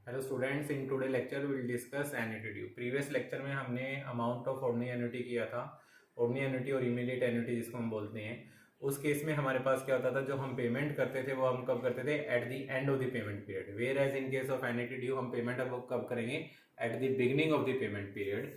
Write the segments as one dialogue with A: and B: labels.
A: Hello students, in today lecture will discuss annuity due. Previous lecture में हमने amount of ordinary annuity किया था। Ordinary annuity और immediate annuity जिसको हम बोलते हैं, उस केस में हमारे पास क्या होता था, जो हम पेमेंट करते थे वो हम कब करते थे? At the end of the payment period. Whereas in case of annuity due हम पेमेंट अब कब करेंगे? At the beginning of the payment period.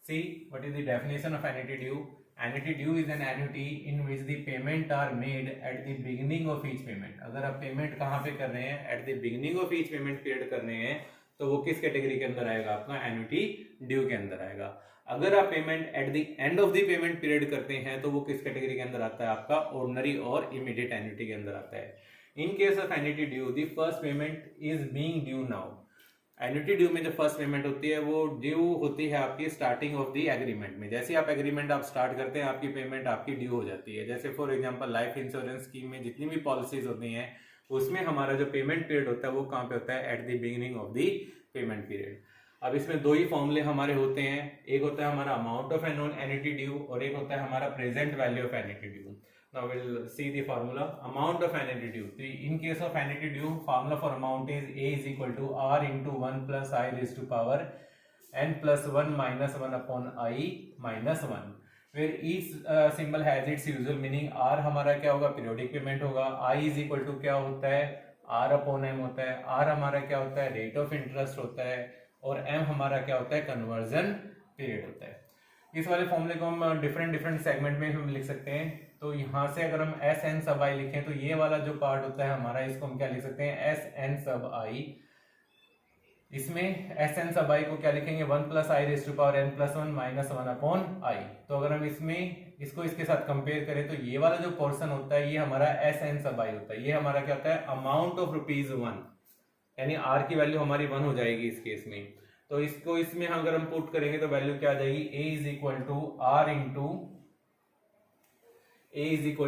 A: See what is the definition of annuity due? Annuity due is an annuity in which the payment are made at the beginning of each payment। अगर आप payment कहाँ पे कर रहे हैं? at the beginning of each payment period कर रहे हैं, तो वो किस कैटेगरी के अंदर आएगा? आपका एन्युटी ड्यू के अंदर आएगा। अगर आप payment eight the end of the payment period करते हैं, तो वो किस कैटेगरी के अंदर आता है? आपका ऑर्डिनरी और इमीडिएट एन्युटी के अंदर आता है। इन case of annuity due, the first payment is being due now. Annuity due में जो फर्स्ट पेमेंट होती है वो ड्यू होती है आपकी स्टार्टिंग ऑफ द एग्रीमेंट में। जैसे आप एग्रीमेंट आप स्टार्ट करते हैं, आपकी पेमेंट आपकी ड्यू हो जाती है। जैसे for example life insurance scheme में जितनी भी पॉलिसीज होती हैं, उसमें हमारा जो पेमेंट पीरियड होता है वो कहाँ पे होता है? Eight the beginning of the payment period. अब इसमें दो ही फॉर्मूले हमारे होते हैं, एक होता है हमारा अमाउंट ऑफ एन्युटी ड्यू और एक होता है हमारा present value of annuity due. Now we'll see the formula. Amount of annuity due. In case of annuity due, formula for amount is A is equal to R into 1 plus I raised to power n plus 1 minus 1 upon I minus 1, where each symbol has its usual meaning। R हमारा क्या होगा? Periodic payment होगा। I is equal to क्या होता है? R upon M होता है। R हमारा क्या होता है? रेट ऑफ इंटरेस्ट होता है। और M हमारा क्या होता है? कन्वर्जन पीरियड होता है। इस वाले फॉर्मूले को हम डिफरेंट सेगमेंट में हम लिख सकते हैं। तो यहाँ से अगर हम एस एन सब आई लिखें, तो ये वाला जो पार्ट होता है हमारा, इसको हम क्या लिख सकते हैं? एस एन सब आई। इसमें एस एन सब आई को क्या लिखेंगे? 1 plus I raise to power N plus 1 minus 1 upon I. तो अगर हम इसको इसके साथ कंपेयर करें, तो ये वाला जो पोर्शन होता है ये हमारा एस एन सब आई होता है। ये हमारा क्या होता है? अमाउंट ऑफ ₹1, यानी आर की वैल्यू हमारी 1 हो जाएगी इस केस में। तो इसको इसमें अगर हम पुट करेंगे तो वैल्यू क्या आ जाएगी? A is equal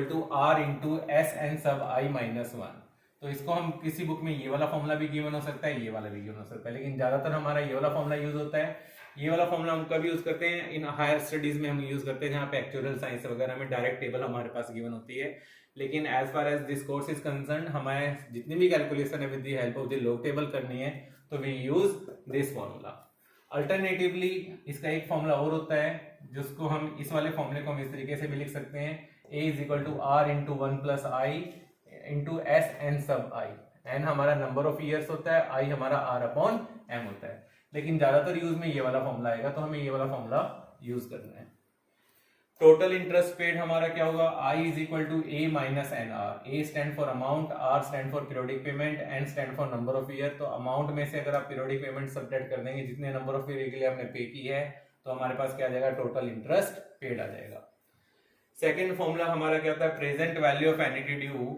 A: to R into S N sub I minus 1। तो इसको हम किसी बुक में ये वाला फॉर्मूला भी गिवन हो सकता है, ये वाला भी गिवन हो सकता है, लेकिन ज्यादातर हमारा ये वाला फॉर्मूला यूज होता है। ये वाला फॉर्मूला हम कभी यूज करते हैं? इन हायर स्टडीज में हम यूज करते हैं, जहाँ पे एक्चुअल साइंस वगैरह में डायरेक्ट टेबल हमारे पास गिवन होती है। लेकिन as far as this course is concerned, हमारे जितनी भी कैलकुलेशन है with the help of the log table करनी है, तो we use this formula. Alternatively इसका एक फॉर्मूला और होता है, जिसको हम इस वाले फॉर्मूले को हम इस तरीके से भी लिख सकते हैं। A is equal to R into 1 plus I into S N sub I. N हमारा नंबर ऑफ ईयर्स होता है, आई हमारा आर अपॉन एम होता है, लेकिन ज्यादातर यूज में ये वाला फॉर्मूला आएगा, तो हमें ये वाला फॉर्मूला यूज करना है। टोटल इंटरेस्ट पेड हमारा क्या होगा? I is equal to A minus N R. A stand for amount, R stand for periodic payment, N stand for number of year. तो अमाउंट में से अगर आप पीरियोडिक पेमेंट सब्ट्रैक्ट कर देंगे, जितने नंबर ऑफ ईयर के लिए आपने पे की है, तो हमारे पास क्या आ जाएगा? टोटल इंटरेस्ट पेड आ जाएगा। सेकेंड फॉर्मूला हमारा क्या होता है? Present value of annuity due.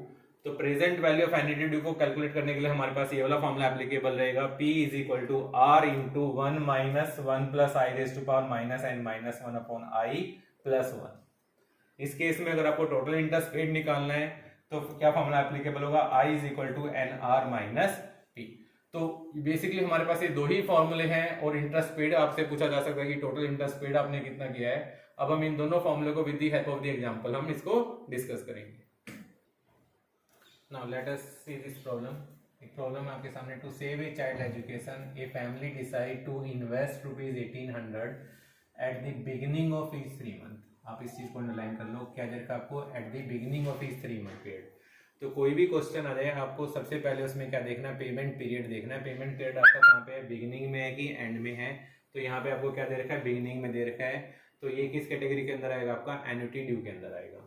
A: तो present value of annuity due को कैलकुलेट करने के लिए हमारे पास ये वाला फॉर्मूला एप्लीकेबल रहेगा। P is equal to R into 1 minus 1 plus I raise to power minus N minus 1 upon I plus 1। इस केस में अगर आपको टोटल इंटरेस्ट पेड निकालना है, तो क्या फॉर्मूला एप्लीकेबल होगा? I is equal to N R minus P. तो बेसिकली हमारे पास ये दो ही फॉर्मूले हैं, और इंटरेस्ट पेड आपसे पूछा जा सकता है कि टोटल इंटरेस्ट पेड आपने कितना किया है। अब हम इन दोनों फॉर्मूले को with the help of the example हम इसको डिस्कस करेंगे। Now let us see this problem. एक प्रॉब्लम है आपके सामने। To save a child education, a family decide to invest ₹1800 at the beginning of each 3 month. आप इस चीज को अंडरलाइन कर लो, क्या दे रखा आपको? Eight the beginning of each 3 month period. तो कोई भी क्वेश्चन आ जाए, आपको सबसे पहले उसमें क्या देखना है? पेमेंट पीरियड देखना है। पेमेंट पीरियड आपका कहाँ पे है? बिगिनिंग में है कि एंड में है? तो यहाँ पे आपको क्या दे रखा है? बिगिनिंग में दे रखा है। तो ये किस कैटेगरी के अंदर आएगा? आपका एन्युटी ड्यू के अंदर आएगा।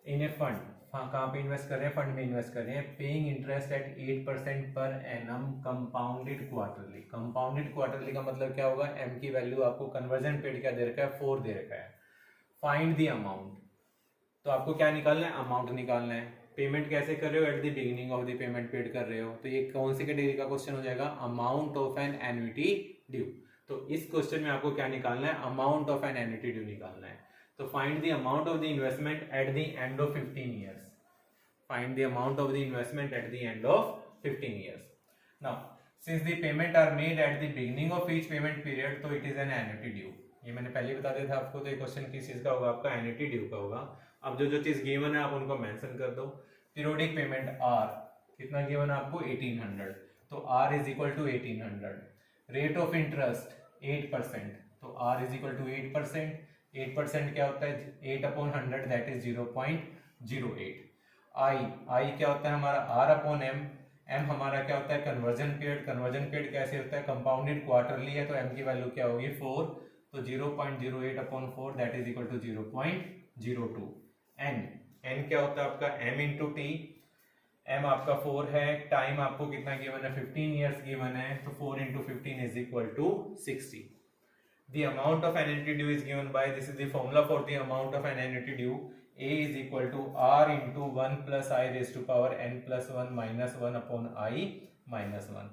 A: इन ए फंड, हाँ कहाँ पे इन्वेस्ट कर रहे हैं? फंड में इन्वेस्ट कर रहे हैं। Paying interest eight 8% per annum compounded quarterly. Compounded quarterly का मतलब क्या होगा? एम की वैल्यू आपको कन्वर्जन पेड क्या दे रखा है? 4 दे रखा है। फाइंड द अमाउंट, तो आपको क्या निकालना है? अमाउंट निकालना है। पेमेंट कैसे कर रहे हो? Eight the beginning of the payment paid कर रहे हो, तो ये कौन सी कैटेगरी का क्वेश्चन हो जाएगा? Amount of an annuity due. तो इस क्वेश्चन में आपको क्या निकालना है? Amount of an annuity due निकालना है। तो find the amount of the investment at the end of 15 years. Find the amount of the investment at the end of 15 years. Now since the payment are made at the beginning of each payment period, तो it is an annuity due. ये मैंने पहले बता दिया था आपको। तो ये क्वेश्चन किस चीज का होगा? आपका एन्युटी ड्यू का होगा। अब जो चीज गिवन है आप उनको मेंशन कर दो। पीरियोडिक पेमेंट आर कितना गिवन है आपको? 1800। तो r is equal to 1800। Rate of interest 8%, तो r इज इक्वल टू 8%। 8% क्या होता है, 8/100 दैट इज 0.08। i क्या होता है हमारा r अपॉन m। m हमारा क्या होता है, कन्वर्जन पीरियड। कन्वर्जन पीरियड कैसे होता है, कंपाउंडेड क्वार्टरली है, तो m की वैल्यू क्या होगी 4, तो 0.08/4 that is equal to 0.02। n क्या होता है आपका m इंटू टी। m आपका 4 है, टाइम आपको कितना गिवन है 15 ईयर्स गिवन है, तो 4 into 15 is equal to 60। The amount of annuity due is given by, this is the formula for the amount of an annuity due, A is equal to R into 1 plus I raised to power n plus 1 minus 1 upon I minus 1।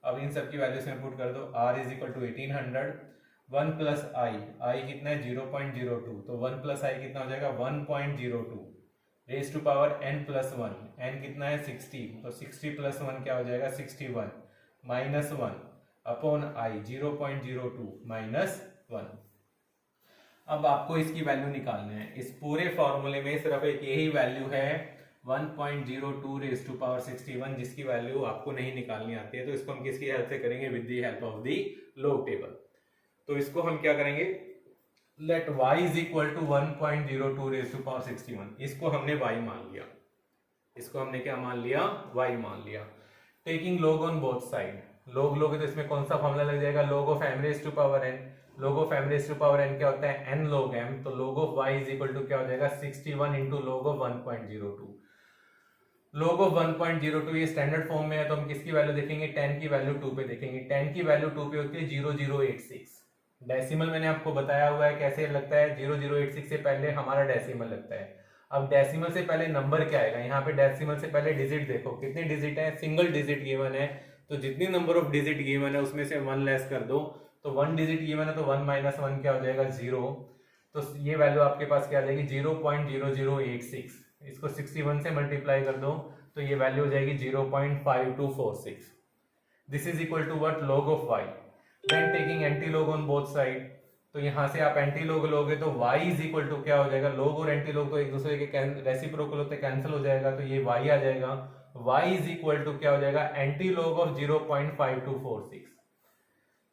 A: अब इन सब की values में put कर दो। R is equal to 1800, 1 plus I कितना है 0.02, तो 1 plus I कितना हो जाएगा 1.02 raise to power n plus 1, n कितना है 60, तो 60 प्लस 1 क्या हो जाएगा 61 माइनस 1 अपॉन I 0.02 माइनस 1। अब आपको इसकी वैल्यू निकालना है। इस पूरे फॉर्मूले में सिर्फ एक यही वैल्यू है 1.02 रेज टू पावर 61, जिसकी वैल्यू आपको नहीं निकालनी आती है, तो इसको हम किसकी हेल्प से करेंगे, with the help of the log table. तो इसको हम क्या करेंगे, let y is equal to 1.02 raise to power 61, इसको हमने y मान लिया। इसको हमने क्या मान लिया, y मान लिया। Taking log on both side, log लोगे तो इसमें कौन सा फॉर्मूला लग जाएगा, log of m raise to power n। log of m raise to power n क्या होता है, n log m, तो log of y is equal to क्या हो जाएगा 61 into log of 1.02। log of 1.02 ये स्टैंडर्ड फॉर्म में है, तो हम किसकी वैल्यू देखेंगे, 10 की वैल्यू 2 पे देखेंगे। 10 की वैल्यू 2 पे होती है 0086। डेसिमल मैंने आपको बताया हुआ है कैसे लगता है, 0086 से पहले हमारा डेसिमल लगता है। अब डेसिमल से पहले नंबर क्या आएगा, यहाँ पे डेसिमल से पहले डिजिट देखो कितने डिजिट है, सिंगल डिजिट गिवन है, तो जितनी नंबर ऑफ डिजिट गिवन है उसमें से 1 लेस कर दो, तो 1 डिजिट गिवन है तो 1 माइनस 1 क्या हो जाएगा 0, तो ये वैल्यू आपके पास क्या आ जाएगी 0.0086। इसको 61 से मल्टीप्लाई कर दो तो ये वैल्यू हो जाएगी 0.5246। This is equal to what, log of y। Then taking anti log on both side, तो यहां से आप एंटी log लोगे तो y इज इक्वल टू क्या हो जाएगा, log और एंटी log तो एक दूसरे के रेसिप्रोकल होते कैंसिल हो जाएगा, तो ये y आ जाएगा। y इज इक्वल टू क्या हो जाएगा, anti log of 0.5246।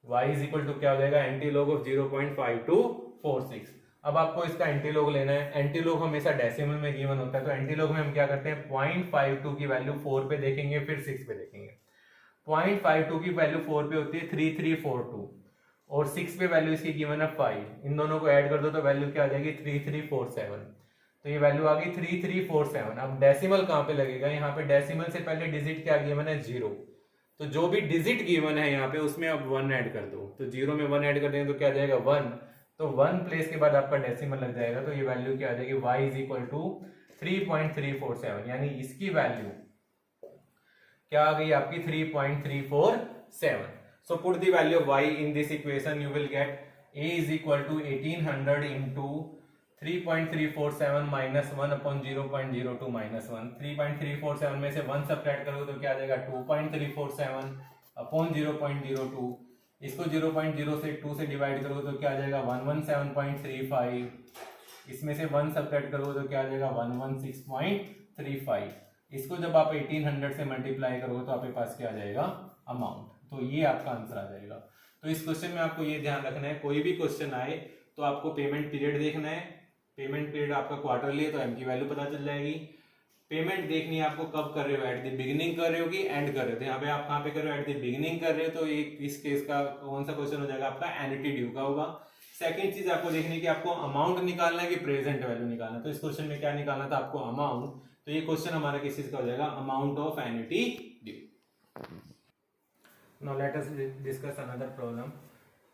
A: y is equal to क्या हो जाएगा, एंटी log ऑफ 0.5246। अब आपको इसका एंटी log लेना है। एंटी log हमेशा डेसिमल में गिवन होता है, तो एंटी log में हम क्या करते हैं, 0.52 की वैल्यू 4 पे देखेंगे, फिर 6 पे देखेंगे। 0.52 की वैल्यू 4 पे होती है 3342, और 6 पे वैल्यू इसकी गिवन है 5, इन दोनों को ऐड कर दो तो वैल्यू क्या आ जाएगी 3347। तो ये वैल्यू आ गई 3347। अब डेसिमल कहाँ पे लगेगा, यहाँ पे डेसिमल से पहले डिजिट क्या गिवन है 0, तो जो भी डिजिट गिवन है यहाँ पे उसमें अब 1 ऐड कर दो, तो 0 में 1 ऐड कर देंगे तो क्या आ जाएगा 1, तो 1 प्लेस के बाद आपका डेसिमल लग जाएगा, तो ये वैल्यू क्या आ जाएगी y इज इक्वल टू 3.347, यानी इसकी वैल्यू क्या आ गई आपकी 3.347। So put the value of y in this equation, you will get a is equal to 1800 into 3.347 minus 1 upon 0.02 minus 1। 3.347 में से 1 सब्ट्रैक्ट करोगे तो क्या आ जाएगा 2.347 अपॉन 0.02। इसको 0.0 से 2 से डिवाइड करोगे तो क्या आ जाएगा 117.35। इसमें से 1 सब्ट्रैक्ट करोगे तो क्या आ जाएगा 116.35। इसको जब आप 1800 से मल्टीप्लाई करोगे तो आपके पास क्या आ जाएगा अमाउंट, तो ये आपका आंसर आ जाएगा। तो इस क्वेश्चन में आपको ये ध्यान रखना है, कोई भी क्वेश्चन आए तो आपको पेमेंट पीरियड देखना है। पेमेंट पीरियड आपका क्वार्टरली है तो m की वैल्यू पता चल जाएगी। पेमेंट देखनी है आपको कब कर रहे हो, एट द बिगिनिंग कर रहे हो कि एंड कर रहे हो, तो यहाँ पे आप कहाँ पे कर रहे हो, एट द बिगिनिंग कर रहे हो, तो एक इस केस का कौन सा क्वेश्चन हो जाएगा आपका एन्युटी ड्यू का होगा। सेकंड चीज आपको देखनी है कि आपको अमाउंट निकालना है कि प्रेजेंट वैल्यू निकालना है, तो इस क्वेश्चन में क्या निकालना था आपको अमाउंट, तो ये क्वेश्चन हमारा किस चीज का हो जाएगा amount of annuity due. Now let us discuss another problem.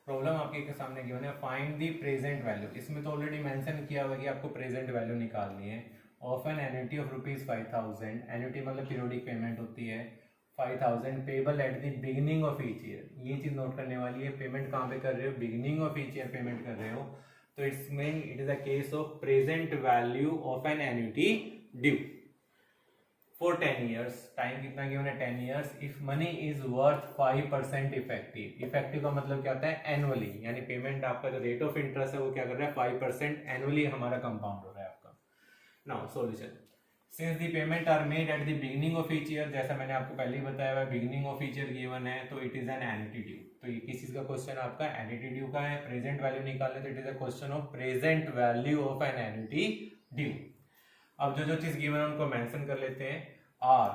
A: Problem आपके सामने गिवन है, फाइंड द प्रेजेंट वैल्यू। इसमें तो ऑलरेडी मेंशन किया हुआ है कि आपको प्रेजेंट वैल्यू निकालनी है of an annuity of ₹5000। Annuity मतलब पीरियोडिक पेमेंट होती है 5000 payable at the beginning of each year. ये चीज नोट करने वाली है, पेमेंट कहाँ पे कर रहे हो, beginning of each year payment कर रहे हो, तो it's mean it is a case of present value of an annuity due for 10 years। Time कितना गिवन है 10 years। If money is worth 5% effective. Effective का मतलब क्या होता है एनुअली, यानी पेमेंट आपका जो रेट ऑफ इंटरेस्ट है वो क्या कर रहा है 5% एनुअली हमारा कंपाउंड हो रहा है आपका। Now solution, since the payment are made at the beginning of each year, जैसा मैंने आपको पहले ही बताया हुआ beginning of each year given है, तो it is an annuity due. तो ये किस चीज का क्वेश्चन है आपका, एन्युटी ड्यू का है। प्रेजेंट वैल्यू निकालने, तो it is a question of present value of an annuity due. अब जो जो चीज गिवन है उनको मेंशन कर लेते हैं। आर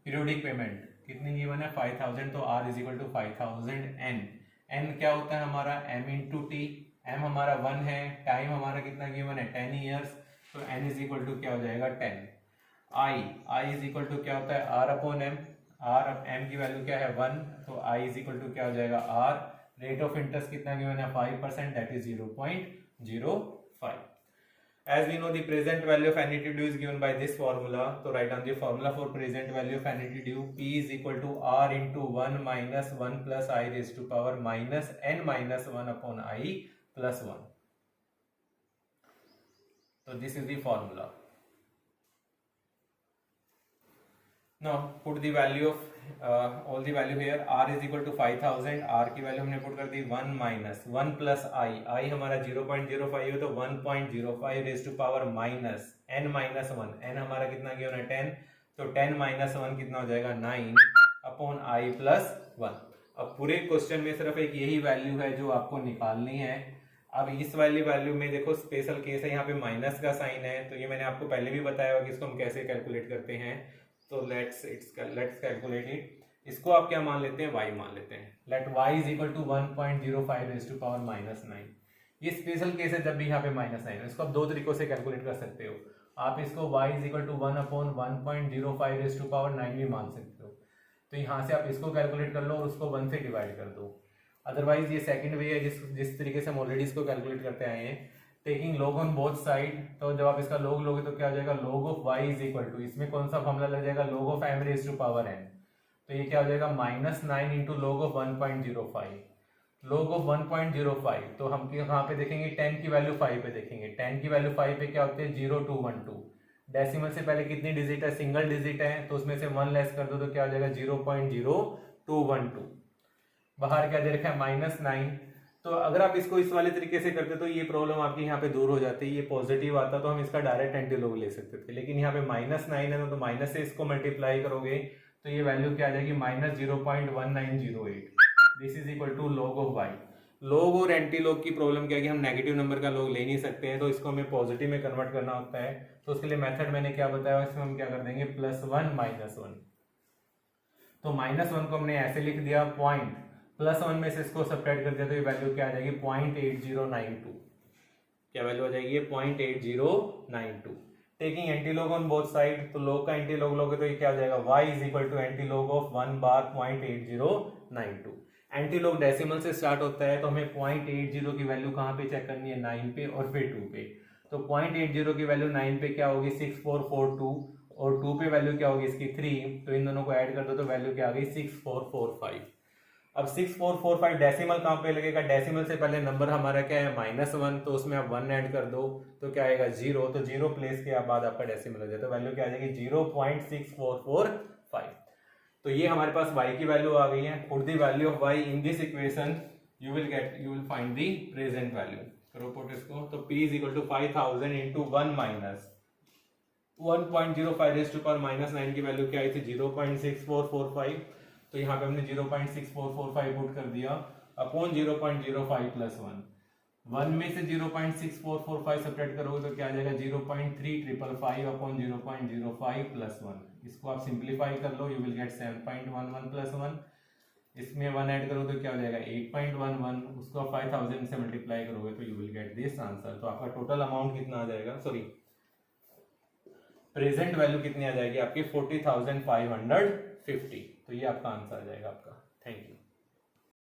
A: पीरियोडिक पेमेंट कितनी गिवन है, 5000, तो R is equal to 5000 N. N क्या होता है हमारा, एम इंटू टी। एम हमारा 1 है, टाइम हमारा कितना गिवन है 10 ईयर्स, तो एन इज इक्वल टू क्या हो जाएगा 10। आई इज इक्वल टू क्या होता है R upon M. R M की वैल्यू क्या है 1, तो आई इज इक्वल टू क्या हो जाएगा आर। रेट ऑफ इंटरेस्ट कितना गिवन है 5%, that is 0.05। As we know, the present value of annuity due is given by this formula. So write down the formula for present value of annuity due. P is equal to R into 1 minus 1 plus I raised to power minus n minus 1 upon I plus 1. So this is the formula. Now put the value of all the value here. R is equal to 5000. R की value हमने put कर दी 1 minus 1 plus I हमारा 0.05 है, तो 1.05 raise to power minus n minus 1। n हमारा कितना given है 10, तो 10 minus 1 कितना हो जाएगा 9 अपॉन I plus 1। अब पूरे क्वेश्चन में सिर्फ एक यही वैल्यू है जो आपको निकालनी है। अब इस वाली वैल्यू में देखो स्पेशल केस है, यहाँ पे माइनस का साइन है, तो ये मैंने आपको पहले भी बताया होगा कि इसको हम कैसे कैलकुलेट करते हैं। तो लेट्स कैलकुलेट इट। इसको आप क्या मान लेते हैं, y मान लेते हैं। Let y is equal to 1.05 raise to power minus 9। ये स्पेशल केस है जब भी यहाँ पे माइनस 9 है। इसको आप दो तरीकों से कैलकुलेट कर सकते हो। आप इसको y is equal to 1 upon 1.05 raise to power 9 भी मान सकते हो। तो यहाँ से आप इसको कैलकुलेट कर लो और उसको 1 से डिवाइड कर दो। अदरवाइज ये सेकंड वे है जिस तरीके से हम ऑलरेडी इसको कैलकुलेट करते आए हैं, taking log on both side. तो जब आप इसका log लोगे तो क्या हो जाएगा, log of y is equal to, इसमें कौन सा फॉर्मूला लग जाएगा, log of m raise to power n। तो ये क्या हो जाएगा minus 9 into log of 1.05। log of 1.05 तो हम कहाँ पे देखेंगे, 10 की वैल्यू 5 पे देखेंगे। 10 की वैल्यू 5 पे क्या होती है 0212। डेसिमल से पहले कितनी डिजिट है, सिंगल डिजिट है, तो उसमें से 1 लेस कर दो तो क्या हो जाएगा 0.0212। बाहर क्या दे रखा है माइनस 9। तो अगर आप इसको इस वाले तरीके से करते तो ये प्रॉब्लम आपकी यहाँ पे दूर हो जाती है। ये पॉजिटिव आता तो हम इसका डायरेक्ट एंटी लॉग ले सकते थे, लेकिन यहाँ पे माइनस 9 है तो माइनस से इसको मल्टीप्लाई करोगे तो ये वैल्यू क्या आ जाएगी minus 0.1908। This is equal to log of y। log और एंटी लॉग की प्रॉब्लम क्या है कि हम नेगेटिव नंबर का log ले नहीं सकते हैं, तो इसको हमें पॉजिटिव में कन्वर्ट करना होता है। तो उसके लिए मेथड मैंने क्या बताया, इसमें हम क्या कर देंगे +1 -1। तो -1 को हमने ऐसे लिख दिया, पॉइंट +1 में से इसको सब्ट्रैक्ट कर दिया तो ये वैल्यू क्या आ जाएगी 0.8092। क्या वैल्यू आ जाएगी 0.8092। Taking anti log on both side, तो log का एंटी लॉग लोगे तो ये क्या हो जाएगा y is equal to anti log of 1 bar 0.8092। Anti log decimal से स्टार्ट होता है, तो हमें 0.80 की वैल्यू कहाँ पे चेक करनी है 9 पे और फिर 2 पे। तो 0.80 की वैल्यू 9 पे क्या होगी 6442 और 2 पे वैल्यू क्या होगी इसकी 3, तो इन दोनों को ऐड कर दो तो वैल्यू क्या आ गई 6445। अब 6445 डेसिमल कहाँ पे लगेगा, डेसिमल से पहले नंबर हमारा क्या है -1, तो उसमें आप 1 ऐड कर दो तो क्या आएगा 0, तो 0 प्लेस के बाद आपका डेसिमल हो जाए तो वैल्यू क्या आ जाएगी 0.6445। तो ये हमारे पास y की वैल्यू आ गई है। Put the value of y in this equation, you will find the present value. करो पुट इसको, तो p is equal to 5000 into 1 minus 1.05 raise to power -9 की वैल्यू क्या आई थी 0.6445। तो यहाँ पे हमने 0.6445 पुट कर दिया अपॉन 0.05 प्लस 1 में से 0.6445 सब्ट्रैक्ट करोगे तो क्या आ जाएगा 0.3555 अपॉन 0.05 प्लस 1। इसको आप सिंप्लीफाई कर लो, यू विल गेट 7.11 प्लस 1। इसमें 1 ऐड करो तो क्या हो जाएगा 8.11। उसको आप 5000 से मल्टीप्लाई करोगे तो you will get this answer. तो आपका टोटल अमाउंट कितना आ जाएगा, सॉरी प्रेजेंट वैल्यू कितनी आ जाएगी आपकी 40,550। तो ये आपका आंसर आ जाएगा आपका। Thank you.